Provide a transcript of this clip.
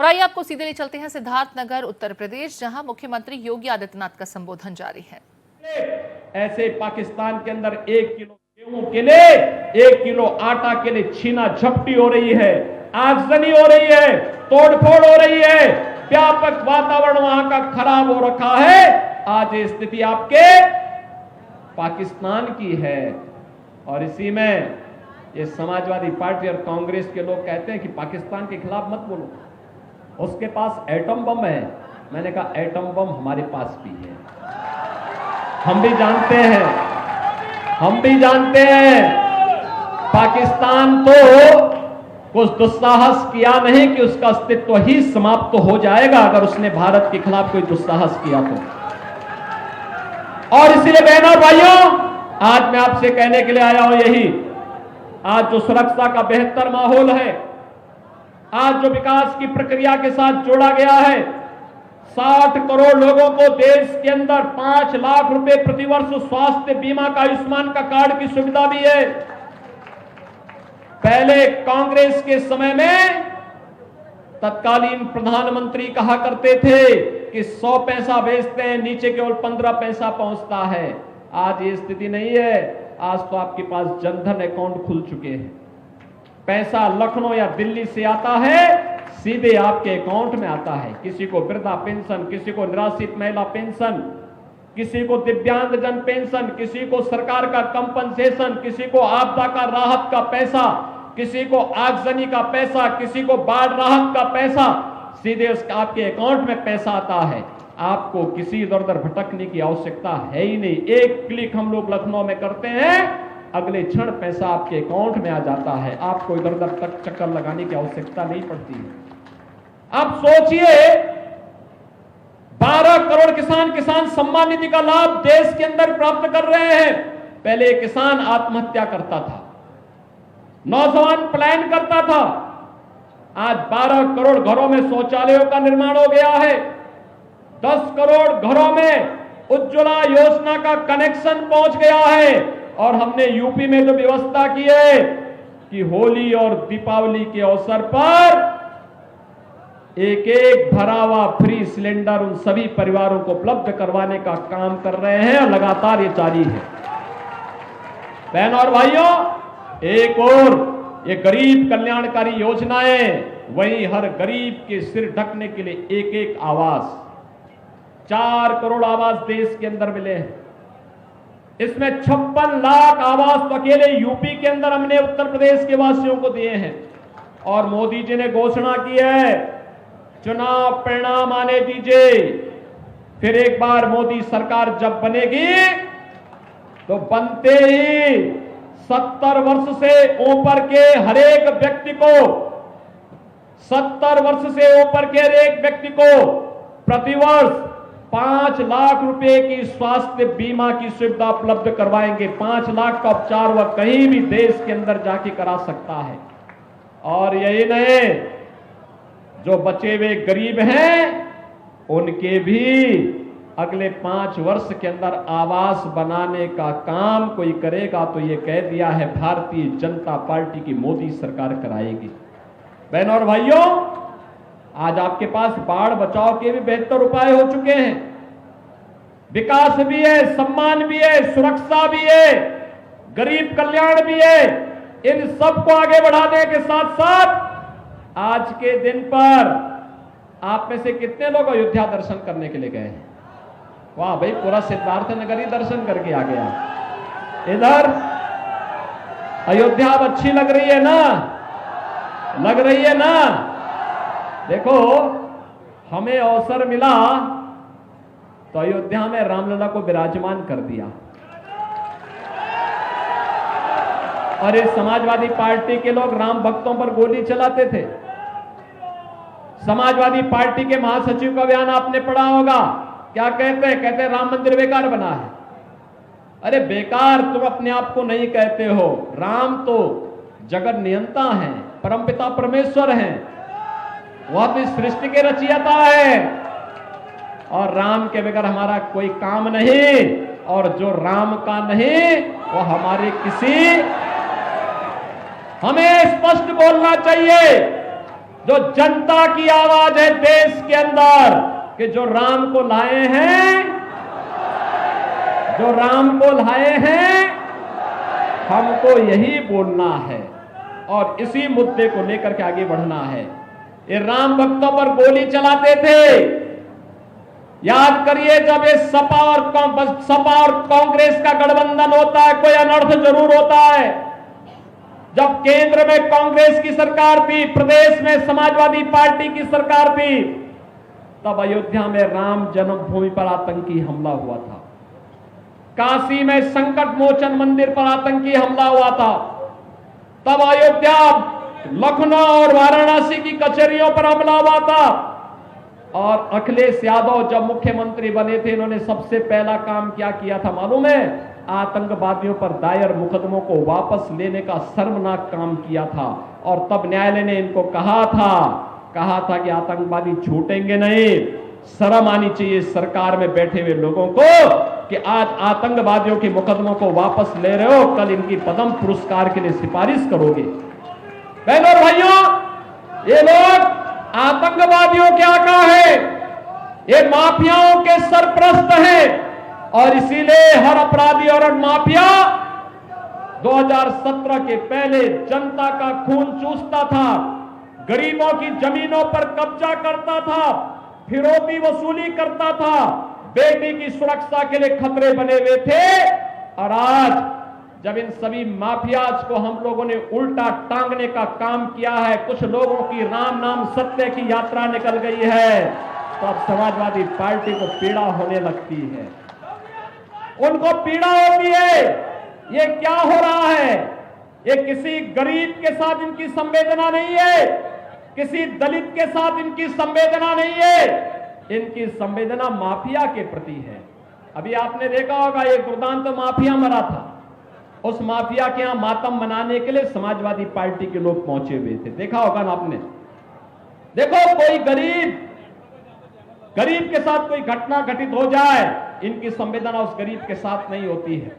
और आइए आपको सीधे ले चलते हैं सिद्धार्थनगर उत्तर प्रदेश, जहां मुख्यमंत्री योगी आदित्यनाथ का संबोधन जारी है। ऐसे पाकिस्तान के अंदर 1 किलो गेहूं के लिए 1 किलो आटा के लिए छीना झपटी हो रही है, आगजनी हो रही है, तोड़फोड़ हो रही है, व्यापक वातावरण वहां का खराब हो रखा है। आज ये स्थिति आपके पाकिस्तान की है और इसी में ये समाजवादी पार्टी और कांग्रेस के लोग कहते हैं कि पाकिस्तान के खिलाफ मत बोलो, उसके पास एटम बम है। मैंने कहा एटम बम हमारे पास भी है, हम भी जानते हैं, हम भी जानते हैं। पाकिस्तान तो कुछ दुस्साहस किया नहीं कि उसका अस्तित्व ही समाप्त हो जाएगा अगर उसने भारत के खिलाफ कोई दुस्साहस किया तो। और इसलिए बहनों और भाइयों, आज मैं आपसे कहने के लिए आया हूं यही, आज जो सुरक्षा का बेहतर माहौल है, आज जो विकास की प्रक्रिया के साथ जोड़ा गया है, 60 करोड़ लोगों को देश के अंदर 5 लाख रुपए प्रतिवर्ष स्वास्थ्य बीमा का, आयुष्मान का कार्ड की सुविधा भी है। पहले कांग्रेस के समय में तत्कालीन प्रधानमंत्री कहा करते थे कि 100 पैसा बेचते हैं, नीचे केवल 15 पैसा पहुंचता है। आज ये स्थिति नहीं है। आज तो आपके पास जनधन अकाउंट खुल चुके हैं, पैसा लखनऊ या दिल्ली से आता है, सीधे आपके अकाउंट में आता है। किसी को वृद्धा पेंशन, किसी को निराश्रित महिला पेंशन, किसी को दिव्यांगजन पेंशन, किसी को सरकार का कंपनसेशन, किसी को आपदा का राहत का पैसा, किसी को आगजनी का पैसा, किसी को बाढ़ राहत का पैसा, सीधे उसका आपके अकाउंट में पैसा आता है। आपको किसी इधर उधर भटकने की आवश्यकता है ही नहीं। एक क्लिक हम लोग लखनऊ में करते हैं, अगले क्षण पैसा आपके अकाउंट में आ जाता है। आपको इधर उधर तक चक्कर लगाने की आवश्यकता नहीं पड़ती है। अब सोचिए, 12 करोड़ किसान सम्मान निधि का लाभ देश के अंदर प्राप्त कर रहे हैं। पहले किसान आत्महत्या करता था, नौजवान पलायन करता था। आज 12 करोड़ घरों में शौचालयों का निर्माण हो गया है। 10 करोड़ घरों में उज्ज्वला योजना का कनेक्शन पहुंच गया है। और हमने यूपी में जो व्यवस्था की है कि होली और दीपावली के अवसर पर एक भरा हुआ फ्री सिलेंडर उन सभी परिवारों को उपलब्ध करवाने का काम कर रहे हैं और लगातार ये जारी है। बहनों और भाइयों, एक और ये गरीब कल्याणकारी योजनाएं, वहीं हर गरीब के सिर ढकने के लिए एक आवास, 4 करोड़ आवास देश के अंदर मिले हैं। इसमें 56 लाख आवास तो अकेले यूपी के अंदर हमने उत्तर प्रदेश के वासियों को दिए हैं। और मोदी जी ने घोषणा की है, चुनाव परिणाम आने दीजिए, फिर एक बार मोदी सरकार जब बनेगी तो बनते ही 70 वर्ष से ऊपर के हरेक व्यक्ति को, 70 वर्ष से ऊपर के हरेक व्यक्ति को प्रतिवर्ष 5 लाख रुपए की स्वास्थ्य बीमा की सुविधा उपलब्ध करवाएंगे। 5 लाख का उपचार वह कहीं भी देश के अंदर जाके करा सकता है। और यही नहीं, जो बचे हुए गरीब हैं उनके भी अगले 5 वर्ष के अंदर आवास बनाने का काम कोई करेगा तो ये कह दिया है भारतीय जनता पार्टी की मोदी सरकार कराएगी। बहनों और भाइयों, आज आपके पास बाढ़ बचाव के भी बेहतर उपाय हो चुके हैं। विकास भी है, सम्मान भी है, सुरक्षा भी है, गरीब कल्याण भी है। इन सबको आगे बढ़ाने के साथ साथ आज के दिन पर आप में से कितने लोग अयोध्या दर्शन करने के लिए गए हैं? वाह भाई, पूरा सिद्धार्थनगर ही दर्शन करके आ गया। इधर अयोध्या अब अच्छी लग रही है ना? लग रही है ना? देखो, हमें अवसर मिला तो अयोध्या में रामलला को विराजमान कर दिया। और इस समाजवादी पार्टी के लोग राम भक्तों पर गोली चलाते थे। समाजवादी पार्टी के महासचिव का बयान आपने पढ़ा होगा, क्या कहते हैं? कहते हैं राम मंदिर बेकार बना है। अरे बेकार तुम अपने आप को नहीं कहते हो, राम तो जगत नियंता है, परमपिता परमेश्वर हैं, वह तो सृष्टि के रचयिता है। और राम के बगैर हमारा कोई काम नहीं, और जो राम का नहीं वो हमारे किसी, हमें स्पष्ट बोलना चाहिए जो जनता की आवाज है देश के अंदर, कि जो राम को लाए हैं, जो राम को लाए हैं, हमको यही बोलना है और इसी मुद्दे को लेकर के आगे बढ़ना है। ये राम भक्तों पर गोली चलाते थे। याद करिए, जब ये सपा और कांग्रेस का गठबंधन होता है, कोई अनर्थ जरूर होता है। जब केंद्र में कांग्रेस की सरकार थी, प्रदेश में समाजवादी पार्टी की सरकार थी, तब अयोध्या में राम जन्मभूमि पर आतंकी हमला हुआ था। काशी में संकट मोचन मंदिर पर आतंकी हमला हुआ था। तब अयोध्या, लखनऊ और वाराणसी की कचहरियों पर हमला हुआ था। और अखिलेश यादव जब मुख्यमंत्री बने थे, इन्होंने सबसे पहला काम क्या किया था मालूम है? आतंकवादियों पर दायर मुकदमों को वापस लेने का शर्मनाक काम किया था। और तब न्यायालय ने इनको कहा था कि आतंकवादी छूटेंगे नहीं। शर्म आनी चाहिए सरकार में बैठे हुए लोगों को कि आज आतंकवादियों के मुकदमों को वापस ले रहे हो, कल इनकी पद्म पुरस्कार के लिए सिफारिश करोगे। बहनों और भाइयों, ये लोग आतंकवादियों के आका है, ये माफियाओं के सरपरस्त हैं और इसीलिए हर अपराधी और माफिया 2017 के पहले जनता का खून चूसता था, गरीबों की जमीनों पर कब्जा करता था, फिरौती वसूली करता था, बेटी की सुरक्षा के लिए खतरे बने हुए थे। और आज जब इन सभी माफियाज को हम लोगों ने उल्टा टांगने का काम किया है, कुछ लोगों की राम नाम सत्य की यात्रा निकल गई है, तो अब समाजवादी पार्टी को पीड़ा होने लगती है। उनको पीड़ा होती है। ये क्या हो रहा है? ये किसी गरीब के साथ इनकी संवेदना नहीं है, किसी दलित के साथ इनकी संवेदना नहीं है, इनकी संवेदना माफिया के प्रति है। अभी आपने देखा होगा, ये दुर्दांत तो माफिया मरा था, उस माफिया के यहां मातम मनाने के लिए समाजवादी पार्टी के लोग पहुंचे हुए थे। देखा होगा ना आपने। देखो, कोई गरीब के साथ कोई घटना घटित हो जाए, इनकी संवेदना उस गरीब के साथ नहीं होती है।